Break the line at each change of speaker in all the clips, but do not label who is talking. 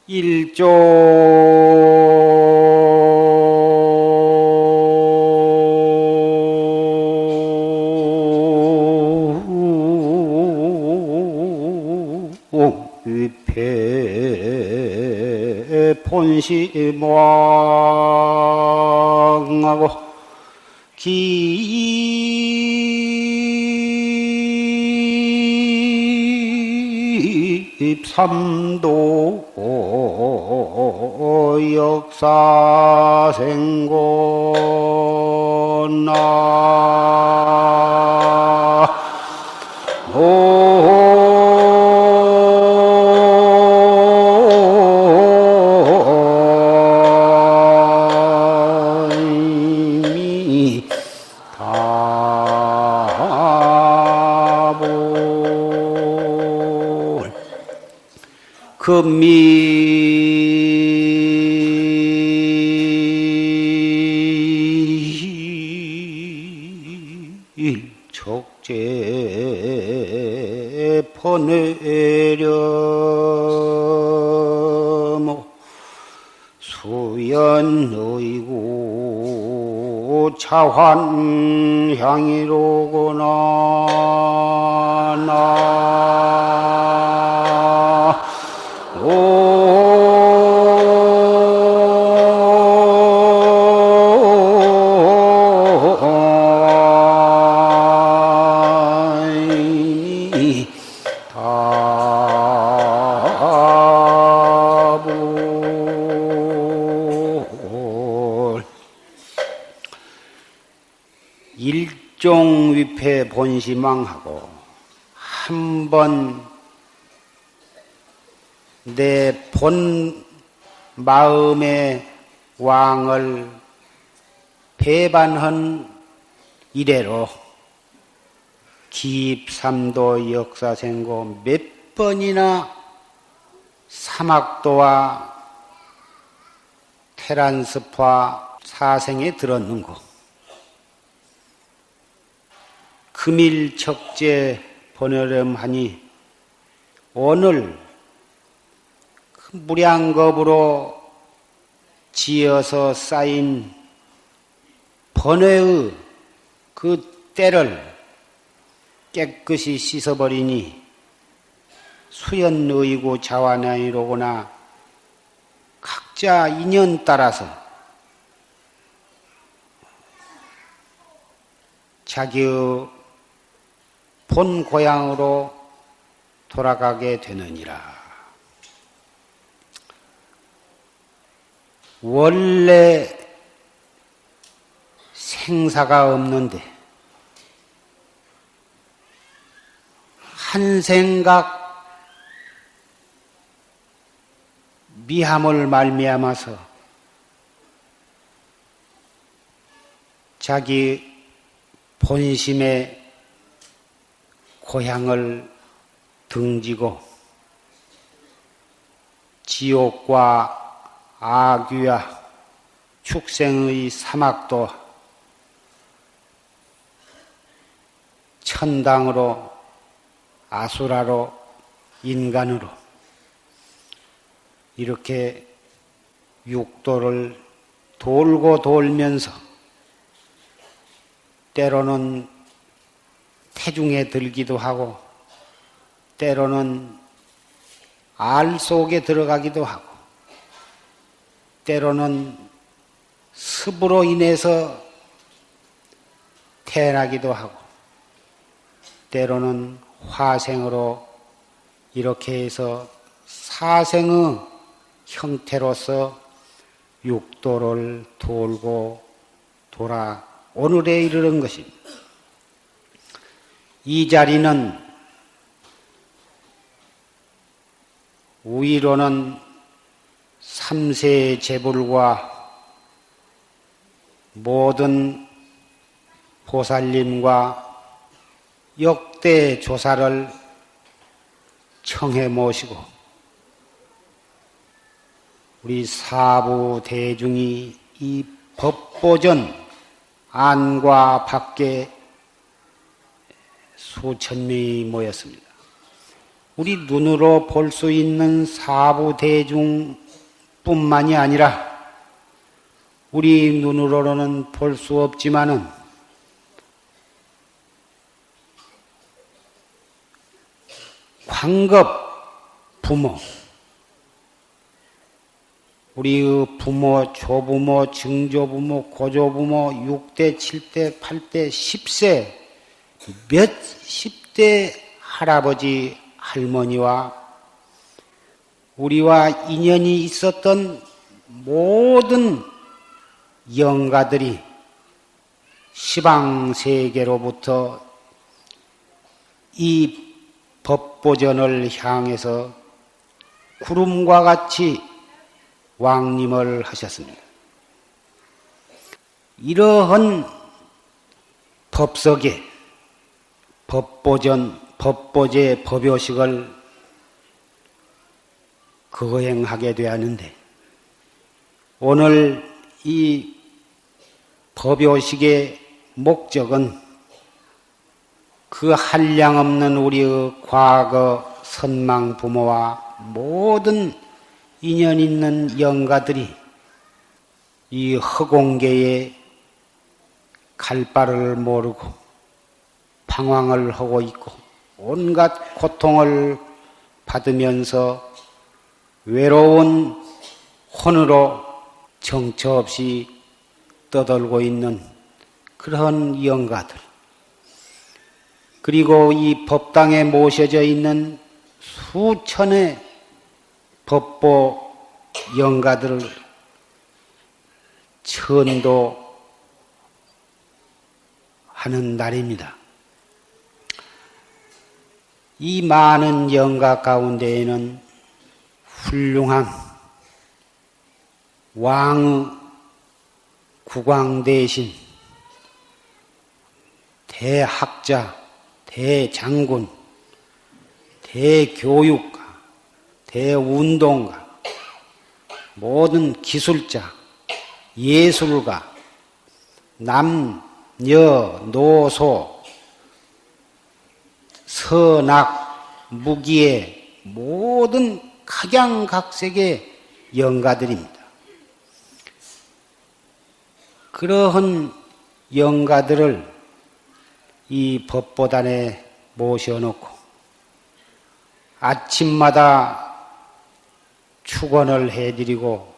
일조 위패 본시망하고 깁삼도 역사생고나 금미일척제 퍼내려모 수연의고 차환향이로구나 일종위패 본시망하고 한번 내 본 마음의 왕을 배반한 이래로 깁삼도 역사생고 몇 번이나 사막도와 테란스파 사생에 들었는고 금일척제 번여렴하니 오늘 그 무량겁으로 지어서 쌓인 번뇌의 그 때를 깨끗이 씻어버리니 수연의고 자완아이로구나 각자 인연 따라서 자기의 본 고향으로 돌아가게 되느니라. 원래 생사가 없는데 한 생각 미함을 말미암아서 자기 본심의 고향을 등지고 지옥과 악귀와 축생의 사막도 천당으로 아수라로 인간으로 이렇게 육도를 돌고 돌면서 때로는 태중에 들기도 하고 때로는 알 속에 들어가기도 하고 때로는 습으로 인해서 태어나기도 하고 때로는 화생으로 이렇게 해서 사생의 형태로서 육도를 돌고 돌아 오늘에 이르는 것입니다. 이 자리는 위로는 삼세 제불과 모든 보살님과 역대 조사를 청해 모시고 우리 사부 대중이 이 법보전 안과 밖에 수천 명이 모였습니다. 우리 눈으로 볼 수 있는 사부대중뿐만이 아니라 우리 눈으로는 볼 수 없지만은 광급 부모, 우리의 부모, 조부모, 증조부모, 고조부모, 6대, 7대, 8대, 10세, 몇 10대 할아버지, 할머니와 우리와 인연이 있었던 모든 영가들이 시방세계로부터 이 법보전을 향해서 구름과 같이 왕림을 하셨습니다. 이러한 법석에 법보전, 법보제, 법요식을 거행하게 되었는데 오늘 이 법요식의 목적은 그 한량없는 우리의 과거 선망 부모와 모든 인연 있는 영가들이 이 허공계에 갈 바를 모르고 방황을 하고 있고 온갖 고통을 받으면서 외로운 혼으로 정처 없이 떠돌고 있는 그런 영가들, 그리고 이 법당에 모셔져 있는 수천의 법보 영가들을 천도하는 날입니다. 이 많은 영가 가운데에는 훌륭한 왕의 국왕 대신 대학자, 대장군, 대교육가, 대운동가, 모든 기술자, 예술가, 남, 여, 노소, 선악, 무기의 모든 각양각색의 영가들입니다. 그러한 영가들을 이 법보단에 모셔놓고 아침마다 축원을 해드리고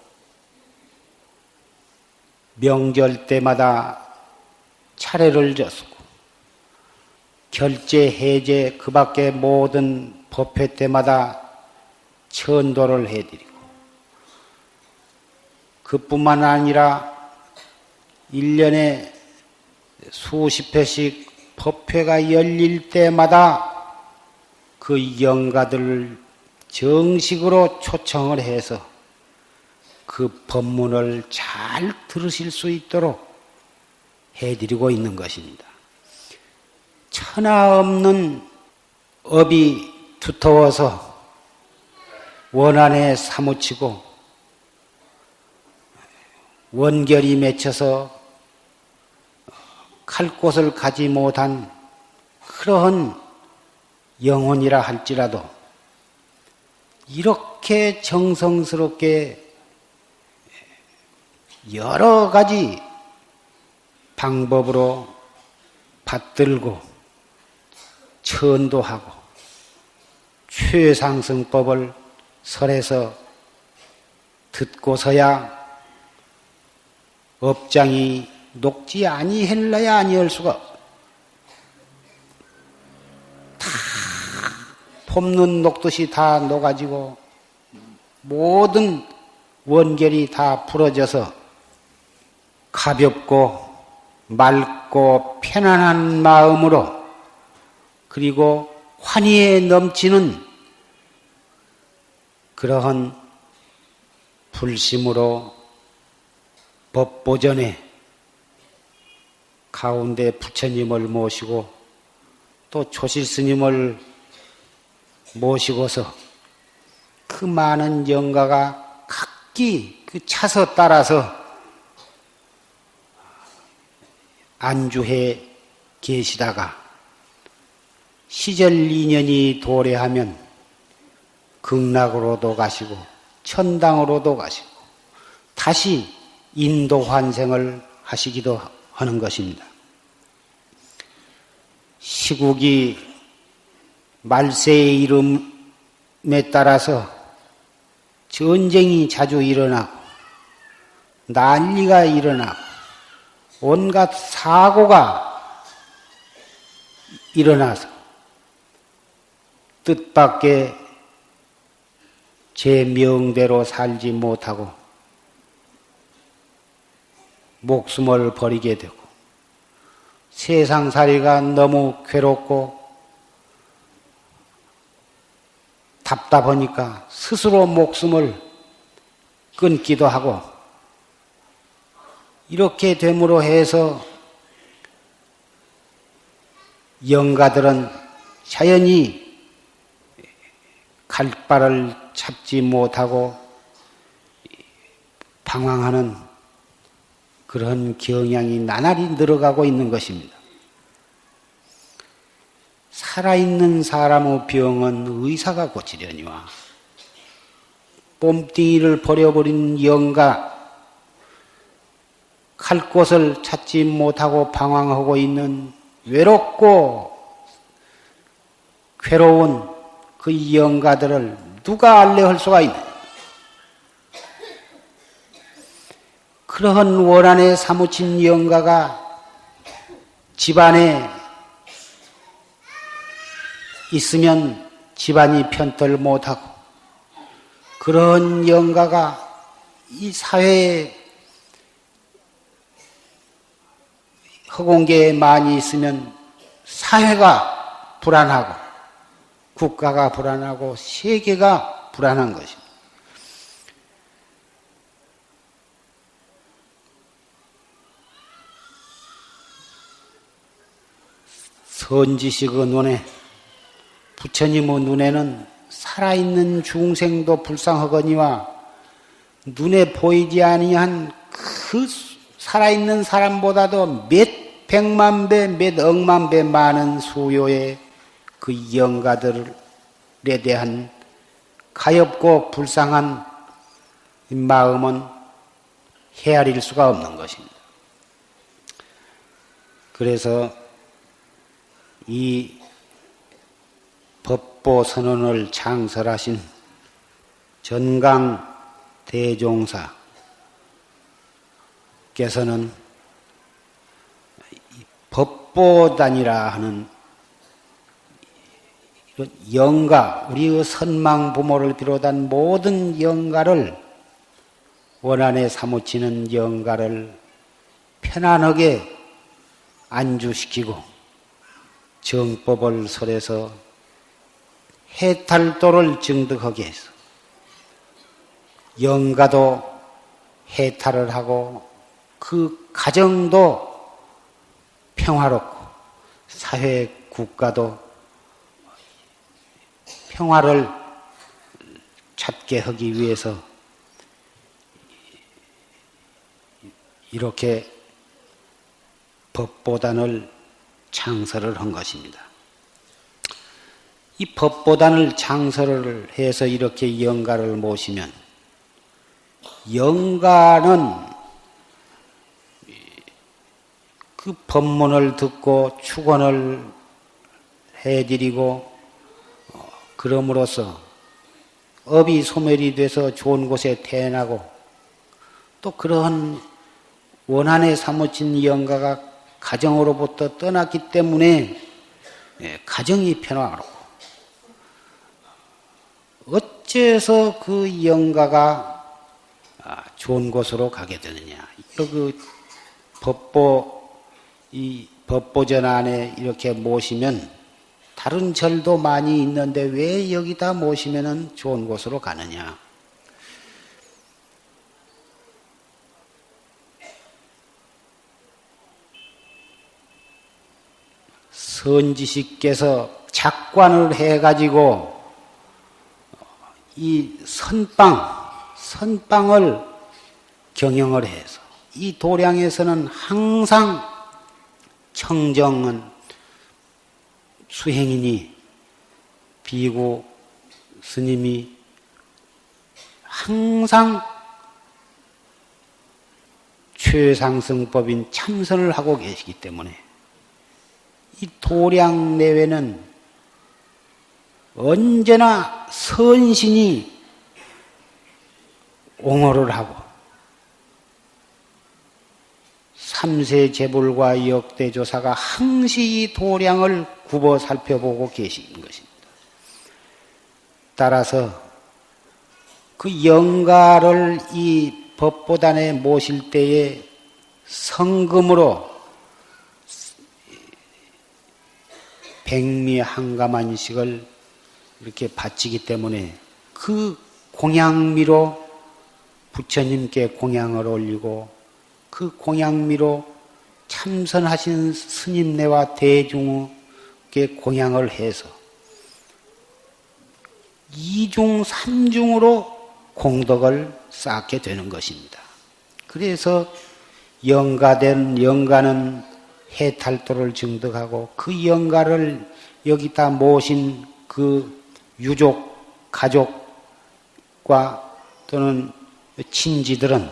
명절 때마다 차례를 졌고 결제, 해제, 그 밖에 모든 법회 때마다 천도를 해드리고 그뿐만 아니라 1년에 수십 회씩 법회가 열릴 때마다 그 영가들을 정식으로 초청을 해서 그 법문을 잘 들으실 수 있도록 해드리고 있는 것입니다. 천하 없는 업이 두터워서 원한에 사무치고 원결이 맺혀서 갈 곳을 가지 못한 그러한 영혼이라 할지라도 이렇게 정성스럽게 여러 가지 방법으로 받들고 천도하고 최상승법을 설해서 듣고서야 업장이 녹지 아니할래야 아니할 수가 다 폼눈 녹듯이 다 녹아지고 모든 원결이 다 부러져서 가볍고 맑고 편안한 마음으로 그리고 환희에 넘치는 그러한 불심으로 법보전에 가운데 부처님을 모시고 또 조실스님을 모시고서 그 많은 영가가 각기 그 차서 따라서 안주해 계시다가 시절 인연이 도래하면 극락으로도 가시고 천당으로도 가시고 다시 인도 환생을 하시기도 하는 것입니다. 시국이 말세의 이름에 따라서 전쟁이 자주 일어나고 난리가 일어나고 온갖 사고가 일어나서 뜻밖의 제 명대로 살지 못하고 목숨을 버리게 되고 세상살이가 너무 괴롭고 답답하니까 스스로 목숨을 끊기도 하고 이렇게 됨으로 해서 영가들은 자연히 갈 바를 찾지 못하고 방황하는 그런 경향이 나날이 늘어가고 있는 것입니다. 살아있는 사람의 병은 의사가 고치려니와 뽐띵이를 버려버린 영가 갈 곳을 찾지 못하고 방황하고 있는 외롭고 괴로운 그 영가들을 누가 알레할 수가 있느냐. 그러한 원한에 사무친 영가가 집안에 있으면 집안이 편들 못하고 그런 영가가 이 사회에 허공계에 많이 있으면 사회가 불안하고 국가가 불안하고 세계가 불안한 것입니다. 선지식의 눈에 부처님의 눈에는 살아있는 중생도 불쌍하거니와 눈에 보이지 아니한 그 살아있는 사람보다도 몇 백만 배, 몇 억만 배 많은 수요의 그 영가들에 대한 가엾고 불쌍한 마음은 헤아릴 수가 없는 것입니다. 그래서 이 법보선언을 창설하신 전강 대종사께서는 법보단이라 하는 영가, 우리의 선망 부모를 비롯한 모든 영가를 원한에 사무치는 영가를 편안하게 안주시키고 정법을 설해서 해탈도를 증득하게 해서 영가도 해탈을 하고 그 가정도 평화롭고 사회 국가도 평화를 찾게 하기 위해서 이렇게 법보단을 창설을 한 것입니다. 이 법보단을 창설을 해서 이렇게 영가를 모시면 영가는 그 법문을 듣고 축원을 해드리고 그럼으로써 업이 소멸이 돼서 좋은 곳에 태어나고 또 그러한 원한에 사무친 영가가 가정으로부터 떠났기 때문에 가정이 평화롭고 어째서 그 영가가 좋은 곳으로 가게 되느냐. 그 이 법보전 안에 이렇게 모시면 다른 절도 많이 있는데 왜 여기다 모시면은 좋은 곳으로 가느냐. 선지식께서 작관을 해가지고 이 선방을 경영을 해서 이 도량에서는 항상 청정은 수행인이 비구 스님이 항상 최상승법인 참선을 하고 계시기 때문에 이 도량 내외는 언제나 선신이 옹호를 하고 삼세 재불과 역대조사가 항시 이 도량을 굽어 살펴보고 계신 것입니다. 따라서 그 영가를 이 법보단에 모실 때에 성금으로 백미 한가만식을 이렇게 바치기 때문에 그 공양미로 부처님께 공양을 올리고 그 공양미로 참선하신 스님네와 대중에게 공양을 해서 이중 삼중으로 공덕을 쌓게 되는 것입니다. 그래서 영가는 해탈도를 증득하고 그 영가를 여기다 모신 그 유족, 가족과 또는 친지들은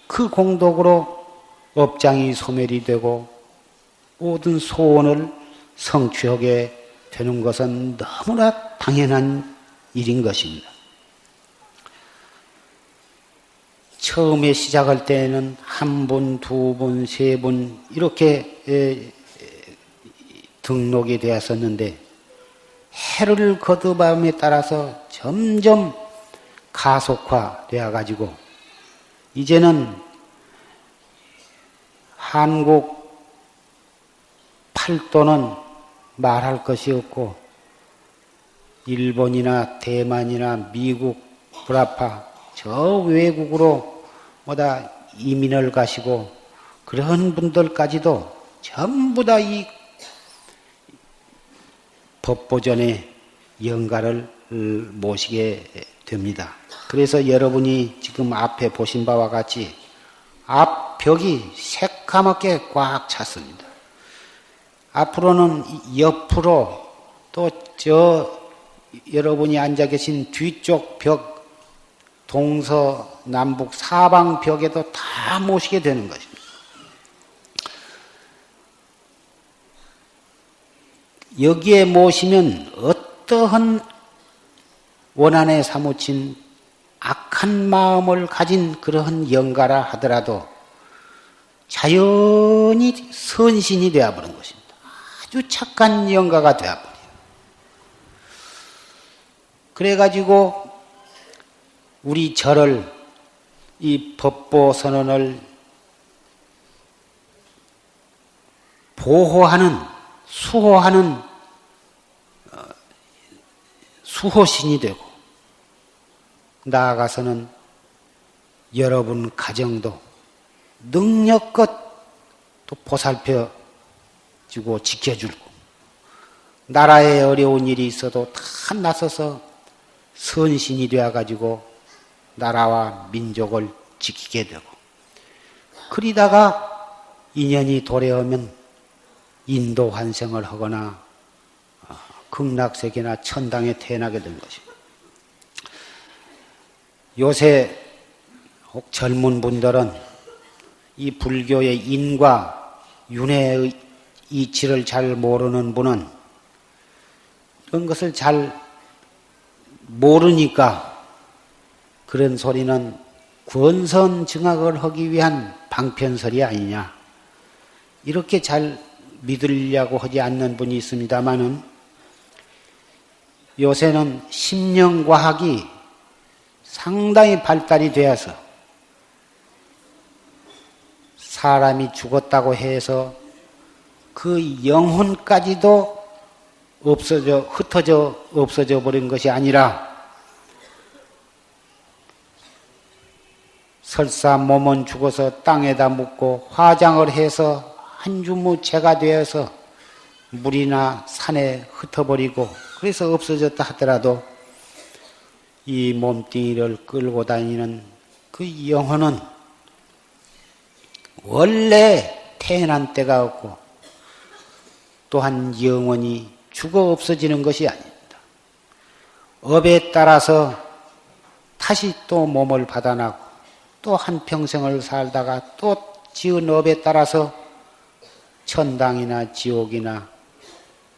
그 공덕으로 업장이 소멸이 되고 모든 소원을 성취하게 되는 것은 너무나 당연한 일인 것입니다. 처음에 시작할 때에는 한 분, 두 분, 세 분 이렇게 등록이 되었었는데 해를 거듭함에 따라서 점점 가속화되어 가지고 이제는 한국 팔도는 말할 것이 없고 일본이나 대만이나 미국, 불아파 저 외국으로 뭐다 이민을 가시고 그런 분들까지도 전부 다 이 법보전의 영가를 모시게 됩니다. 그래서 여러분이 지금 앞에 보신 바와 같이 앞 벽이 새까맣게 꽉 찼습니다. 앞으로는 옆으로 또 여러분이 앉아 계신 뒤쪽 벽 동서남북 사방 벽에도 다 모시게 되는 것입니다. 여기에 모시면 어떠한 원한에 사무친 악한 마음을 가진 그러한 영가라 하더라도 자연히 선신이 되어버린 것입니다. 아주 착한 영가가 되어버려요. 그래가지고 우리 절을 이 법보선언을 보호하는 수호하는 수호신이 되고 나아가서는 여러분 가정도 능력껏 또 보살펴 주고 지켜주고 나라에 어려운 일이 있어도 다 나서서 선신이 되어가지고 나라와 민족을 지키게 되고 그러다가 인연이 도래하면 인도 환생을 하거나 극락세계나 천당에 태어나게 된 것입니다. 요새 혹 젊은 분들은 이 불교의 인과 윤회의 이치를 잘 모르는 분은 이런 것을 잘 모르니까 그런 소리는 권선증악을 하기 위한 방편설이 아니냐 이렇게 잘 믿으려고 하지 않는 분이 있습니다마는 요새는 심령과학이 상당히 발달이 되어서 사람이 죽었다고 해서 그 영혼까지도 흩어져 없어져 버린 것이 아니라 설사 몸은 죽어서 땅에다 묻고 화장을 해서 한 주무체가 되어서 물이나 산에 흩어버리고 그래서 없어졌다 하더라도 이 몸뚱이를 끌고 다니는 그 영혼은 원래 태어난 때가 없고 또한 영원히 죽어 없어지는 것이 아닙니다. 업에 따라서 다시 또 몸을 받아나고 또 한평생을 살다가 또 지은 업에 따라서 천당이나 지옥이나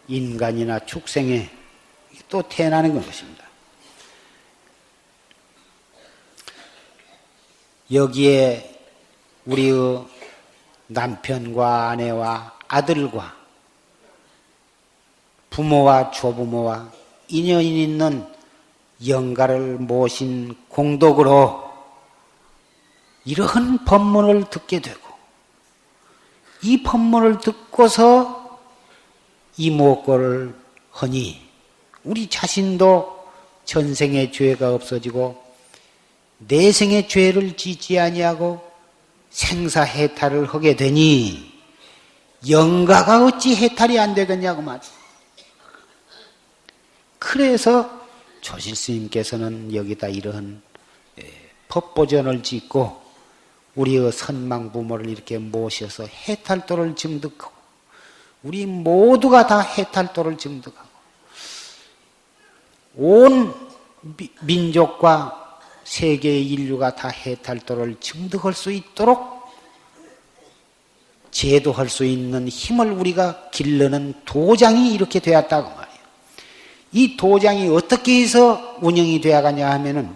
인간이나 축생에 또 태어나는 것입니다. 여기에 우리의 남편과 아내와 아들과 부모와 조부모와 인연 있는 영가를 모신 공덕으로 이러한 법문을 듣게 되고 이 법문을 듣고서 이목고를 하니 우리 자신도 전생의 죄가 없어지고 내생의 죄를 짓지 아니하고 생사해탈을 하게 되니 영가가 어찌 해탈이 안 되겠냐고 말이야. 그래서 조실스님께서는 여기다 이러한 법보전을 짓고 우리의 선망부모를 이렇게 모셔서 해탈도를 증득하고 우리 모두가 다 해탈도를 증득하고 온 민족과 세계의 인류가 다 해탈도를 증득할 수 있도록 제도할 수 있는 힘을 우리가 기르는 도장이 이렇게 되었다고 말이에요. 이 도장이 어떻게 해서 운영이 되어가냐 하면은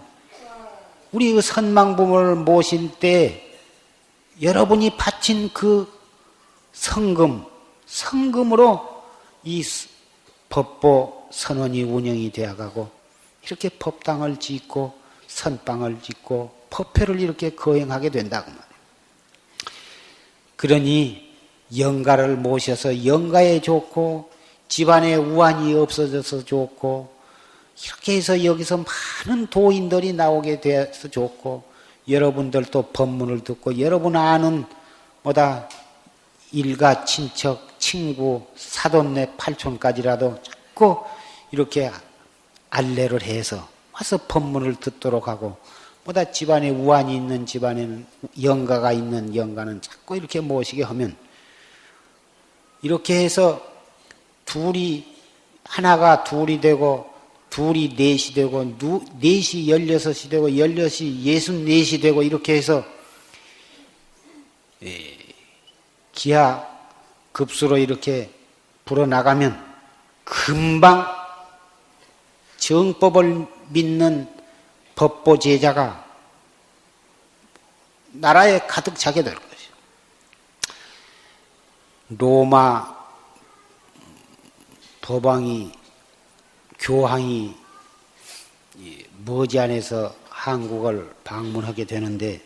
우리 선망부모를 모실 때 여러분이 바친 그 성금으로 이 법보 선언이 운영이 되어가고 이렇게 법당을 짓고 선방을 짓고 법회를 이렇게 거행하게 된다고 말이에요. 그러니 영가를 모셔서 영가에 좋고 집안에 우환이 없어져서 좋고 이렇게 해서 여기서 많은 도인들이 나오게 되어서 좋고 여러분들도 법문을 듣고 여러분 아는 뭐다 일가 친척 친구 사돈네 팔촌까지라도 자꾸 이렇게 안내를 해서 와서 법문을 듣도록 하고 뭐다 집안에 우환이 있는 집안에는 영가가 있는 영가는 자꾸 이렇게 모시게 하면 이렇게 해서 둘이 하나가 둘이 되고 둘이 넷이 되고 넷이 16이 되고 16이 64이 되고 이렇게 해서 기하 급수로 이렇게 불어나가면 금방 정법을 믿는 법보 제자가 나라에 가득 차게 될 것이요. 로마 법왕이 교황이 머지않아서 한국을 방문하게 되는데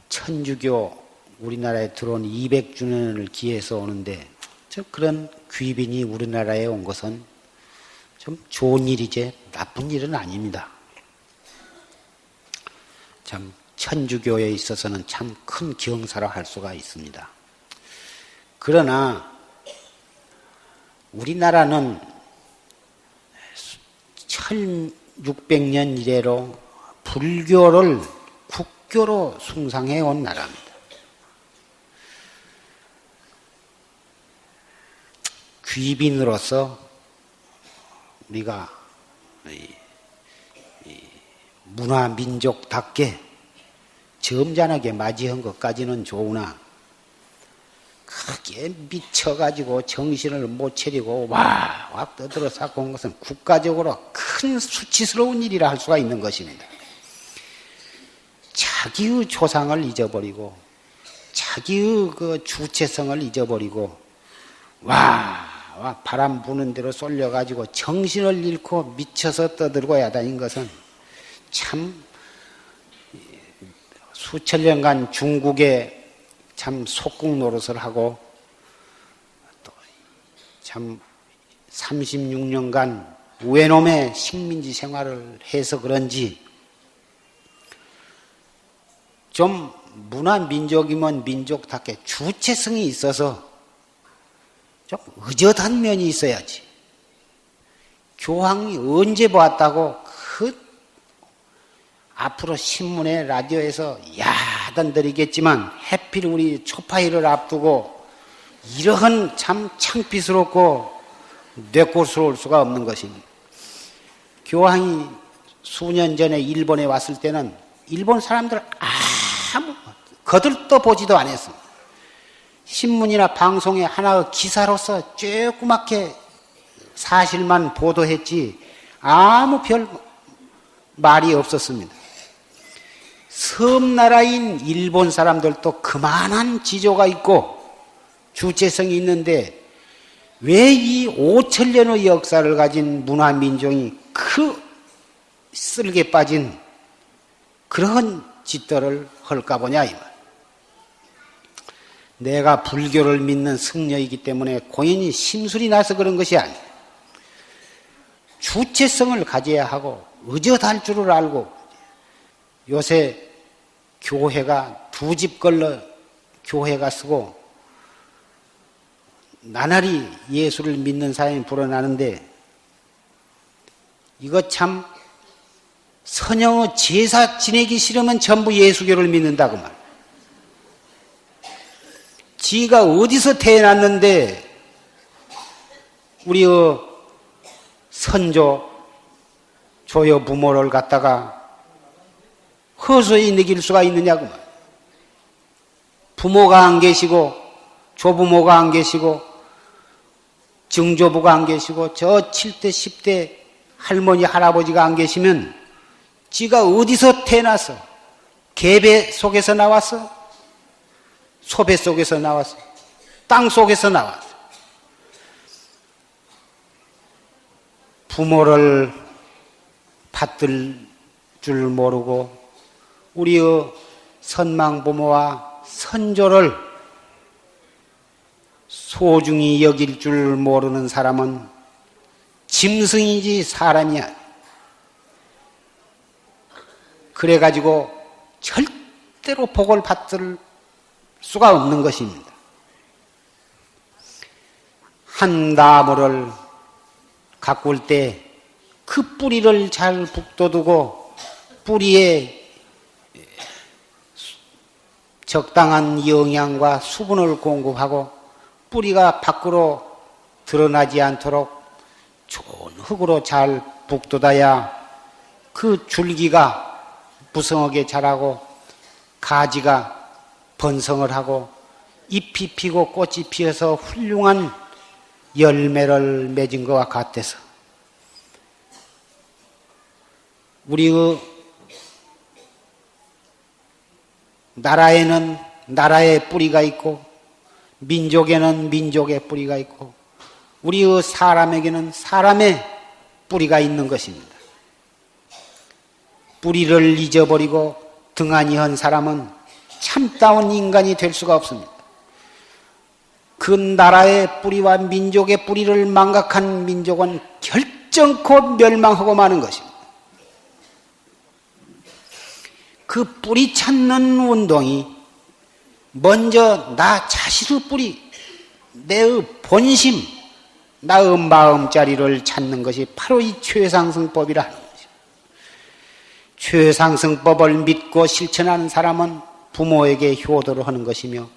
천주교 우리나라에 들어온 200주년을 기해서 오는데 그런 귀빈이 우리나라에 온 것은 좀 좋은 일이지 나쁜 일은 아닙니다. 참 천주교에 있어서는 참 큰 경사라 할 수가 있습니다. 그러나 우리나라는 1600년 이래로 불교를 국교로 숭상해 온 나라입니다. 귀빈으로서 우리가 문화 민족답게 점잖하게 맞이한 것까지는 좋으나 크게 미쳐가지고 정신을 못 차리고 와 떠들어 쌓고 온 것은 국가적으로 큰 수치스러운 일이라 할 수가 있는 것입니다. 자기의 조상을 잊어버리고 자기의 그 주체성을 잊어버리고 바람 부는 대로 쏠려가지고 정신을 잃고 미쳐서 떠들고 야단인 것은 참 수천 년간 중국에 참 속국 노릇을 하고 또 참 36년간 외놈의 식민지 생활을 해서 그런지 좀 문화 민족이면 민족답게 주체성이 있어서 좀 의젓한 면이 있어야지. 교황이 언제 보았다고 앞으로 신문에 라디오에서 야단들이겠지만 해필 우리 초파일을 앞두고 이러한 참 창피스럽고 뇌꼬스러울 수가 없는 것입니다. 교황이 수년 전에 일본에 왔을 때는 일본 사람들 아무 거들떠 보지도 않았습니다. 신문이나 방송에 하나의 기사로서 조그맣게 사실만 보도했지 아무 별 말이 없었습니다. 섬나라인 일본 사람들도 그만한 지조가 있고 주체성이 있는데 왜 이 5천년의 역사를 가진 문화민족이 그 쓸개 빠진 그런 짓들을 할까 보냐 이 말. 내가 불교를 믿는 승려이기 때문에 고인이 심술이 나서 그런 것이 아니에요. 주체성을 가져야 하고 의젓할 줄을 알고 요새 교회가 두 집 걸러 교회가 쓰고 나날이 예수를 믿는 사람이 불어나는데 이거 참 선영의 제사 지내기 싫으면 전부 예수교를 믿는다 그 말. 지가 어디서 태어났는데 우리의 선조 조여 부모를 갖다가 허수에 느낄 수가 있느냐고 말. 부모가 안 계시고 조부모가 안 계시고 증조부가 안 계시고 저 7대 10대 할머니 할아버지가 안 계시면 지가 어디서 태어났어? 개배 속에서 나왔어? 소배 속에서 나왔어? 땅 속에서 나왔어? 부모를 받들 줄 모르고 우리의 선망부모와 선조를 소중히 여길 줄 모르는 사람은 짐승이지 사람이야. 그래가지고 절대로 복을 받을 수가 없는 것입니다. 한 나무를 가꿀 때 그 뿌리를 잘 북돋우고 뿌리에 적당한 영양과 수분을 공급하고 뿌리가 밖으로 드러나지 않도록 좋은 흙으로 잘 북돋아야 그 줄기가 무성하게 자라고 가지가 번성을 하고 잎이 피고 꽃이 피어서 훌륭한 열매를 맺은 것과 같아서 우리의 나라에는 나라의 뿌리가 있고 민족에는 민족의 뿌리가 있고 우리의 사람에게는 사람의 뿌리가 있는 것입니다. 뿌리를 잊어버리고 등한히 한 사람은 참다운 인간이 될 수가 없습니다. 그 나라의 뿌리와 민족의 뿌리를 망각한 민족은 결정코 멸망하고 마는 것입니다. 그 뿌리 찾는 운동이 먼저 나 자신의 뿌리, 내의 본심, 나의 마음자리를 찾는 것이 바로 이 최상승법이라 하는 것입니다. 최상승법을 믿고 실천하는 사람은 부모에게 효도를 하는 것이며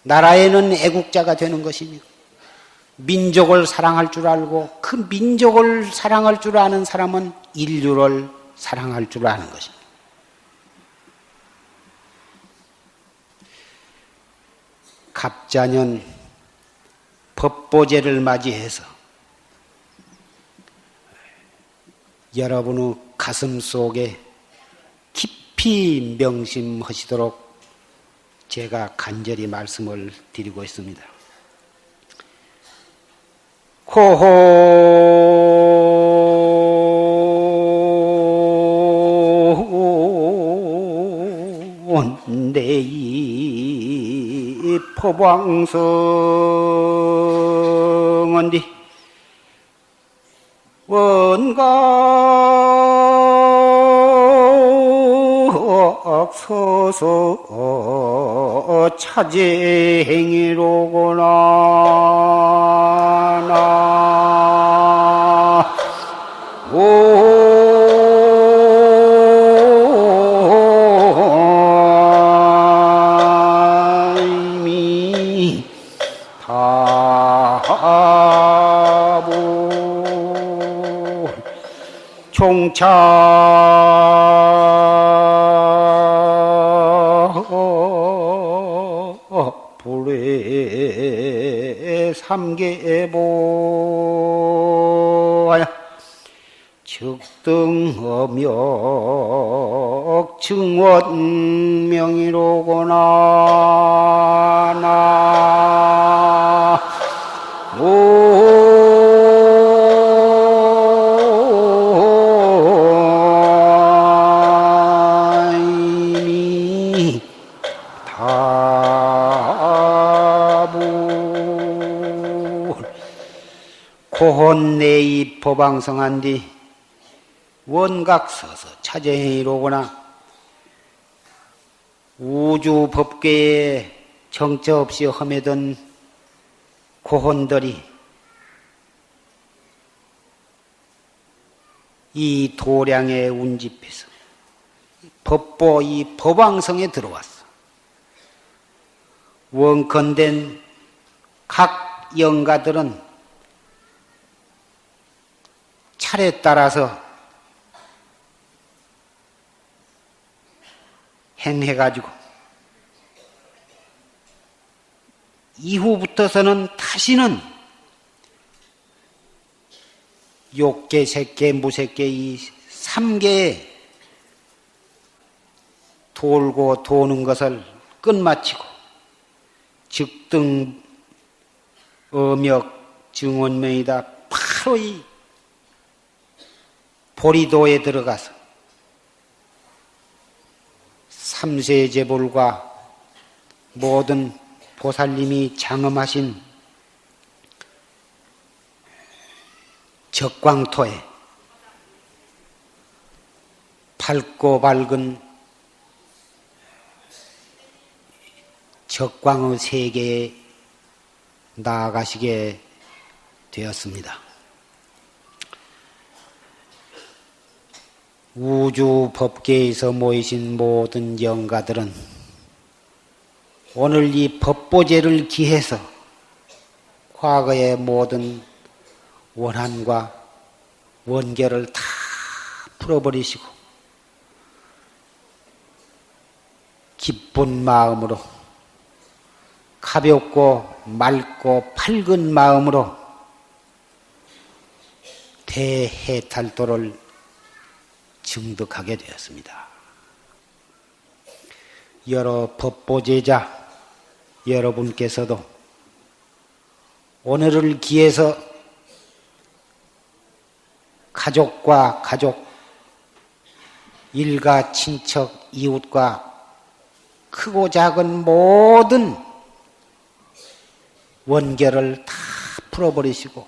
나라에는 애국자가 되는 것이며 민족을 사랑할 줄 알고 그 민족을 사랑할 줄 아는 사람은 인류를 사랑할 줄 아는 것입니다. 갑자년 법보제를 맞이해서 여러분의 가슴 속에 깊이 명심하시도록 제가 간절히 말씀을 드리고 있습니다. 고내이 포방성언디 원각 서서 차제행위로구나 나오미 다보 차 불에 삼계보야 즉등엄역 증원명이로구나 나 고혼내이 법왕성한 뒤 원각서서 차제이로구나 우주법계에 정처 없이 험해던 고혼들이 이 도량에 운집해서 법보 이 법왕성에 들어왔어. 원컨된 각 영가들은 차례 따라서 행해가지고 이후부터서는 다시는 욕계, 색계, 무색계 이 3계에 돌고 도는 것을 끝마치고 즉등 엄역 증원명이다. 바로 이 보리도에 들어가서 삼세제불과 모든 보살님이 장엄하신 적광토에 밝고 밝은 적광의 세계에 나아가시게 되었습니다. 우주 법계에서 모이신 모든 영가들은 오늘 이 법보제를 기해서 과거의 모든 원한과 원결을 다 풀어버리시고 기쁜 마음으로 가볍고 맑고 밝은 마음으로 대해탈도를 증득하게 되었습니다. 여러 법보제자 여러분께서도 오늘을 기해서 가족과 가족, 일가, 친척, 이웃과 크고 작은 모든 원결을 다 풀어버리시고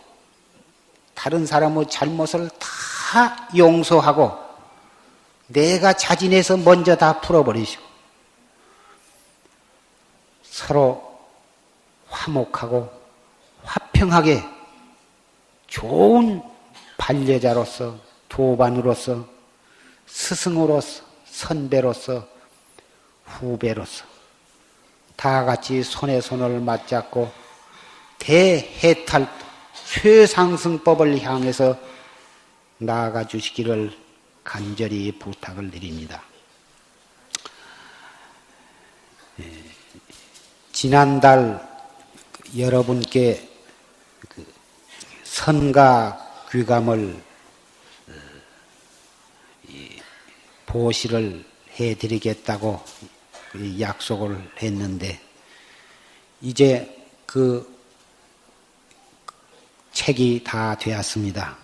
다른 사람의 잘못을 다 용서하고 내가 자진해서 먼저 다 풀어버리시고 서로 화목하고 화평하게 좋은 반려자로서 도반으로서 스승으로서 선배로서 후배로서 다 같이 손에 손을 맞잡고 대해탈 최상승법을 향해서 나아가 주시기를 간절히 부탁을 드립니다. 지난달 여러분께 선가 귀감을 보시를 해드리겠다고 약속을 했는데 이제 그 책이 다 되었습니다.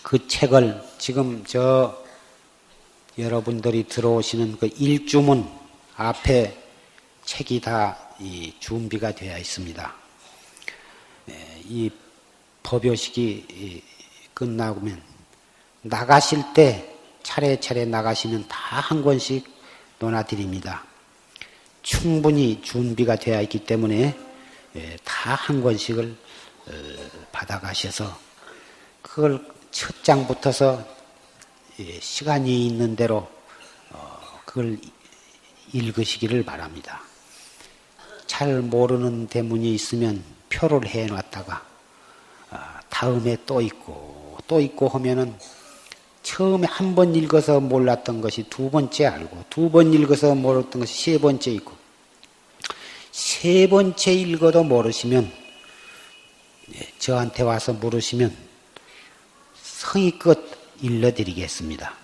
그 책을 지금 여러분들이 들어오시는 그 일주문 앞에 책이 다 준비가 되어 있습니다. 이 법요식이 끝나면 나가실 때 차례차례 나가시면 다 한 권씩 논하드립니다. 충분히 준비가 되어 있기 때문에 다 한 권씩을 받아가셔서 그걸 첫 장부터서 시간이 있는 대로 그걸 읽으시기를 바랍니다. 잘 모르는 대문이 있으면 표를 해놨다가 다음에 또 있고 하면은 처음에 한 번 읽어서 몰랐던 것이 두 번째 알고, 두 번 읽어서 몰랐던 것이 세 번째 있고, 세 번째 읽어도 모르시면 저한테 와서 물으시면 성의껏 일러드리겠습니다.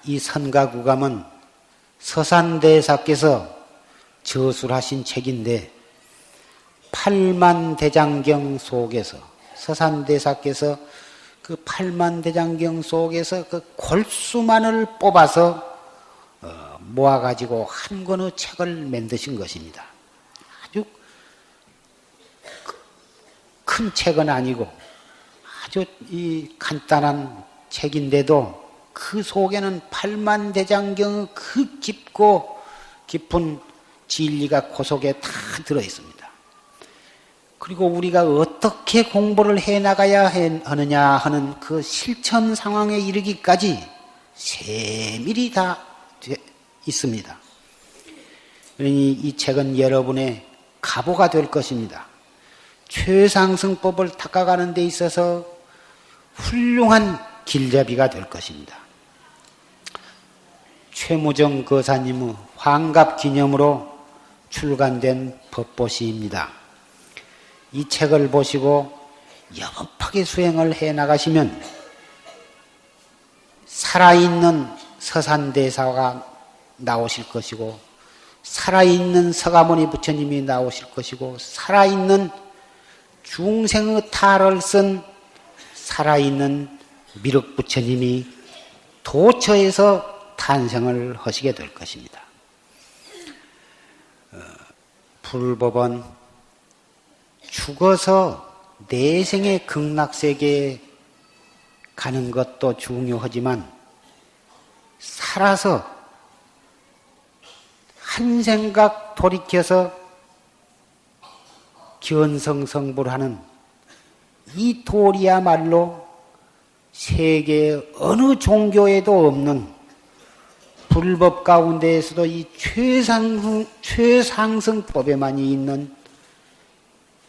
이 선가구감은 서산대사께서 저술하신 책인데, 팔만대장경 속에서 서산대사께서 그 팔만대장경 속에서 그 골수만을 뽑아서 모아가지고 한 권의 책을 만드신 것입니다. 아주 큰 책은 아니고 아주 이 간단한 책인데도 그 속에는 팔만대장경의 그 깊고 깊은 진리가 그 속에 다 들어있습니다. 그리고 우리가 어떻게 공부를 해나가야 하느냐 하는 그 실천 상황에 이르기까지 세밀히 다 있습니다. 그러니 이 책은 여러분의 가보가 될 것입니다. 최상승법을 닦아가는 데 있어서 훌륭한 길잡이가 될 것입니다. 최무정 거사님의 환갑 기념으로 출간된 법보시입니다. 이 책을 보시고 여법하게 수행을 해 나가시면 살아있는 서산대사가 나오실 것이고, 살아있는 서가모니 부처님이 나오실 것이고, 살아있는 중생의 탈을 쓴 살아있는 미륵 부처님이 도처에서 탄생을 하시게 될 것입니다. 불법은 죽어서 내생의 극락세계에 가는 것도 중요하지만, 살아서 한 생각 돌이켜서 견성성불하는 이 도리야말로 세계 어느 종교에도 없는, 불법 가운데에서도 이 최상승법에만이 있는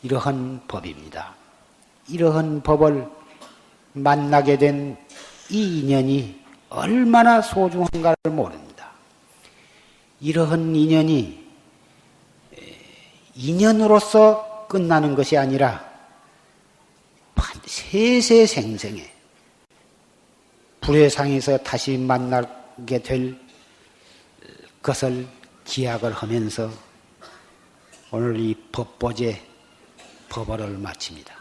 이러한 법입니다. 이러한 법을 만나게 된 이 인연이 얼마나 소중한가를 모릅니다. 이러한 인연이 인연으로서 끝나는 것이 아니라 세세생생에 불회상에서 다시 만나게 될 것을 기약을 하면서 오늘 이 법보제 법어를 마칩니다.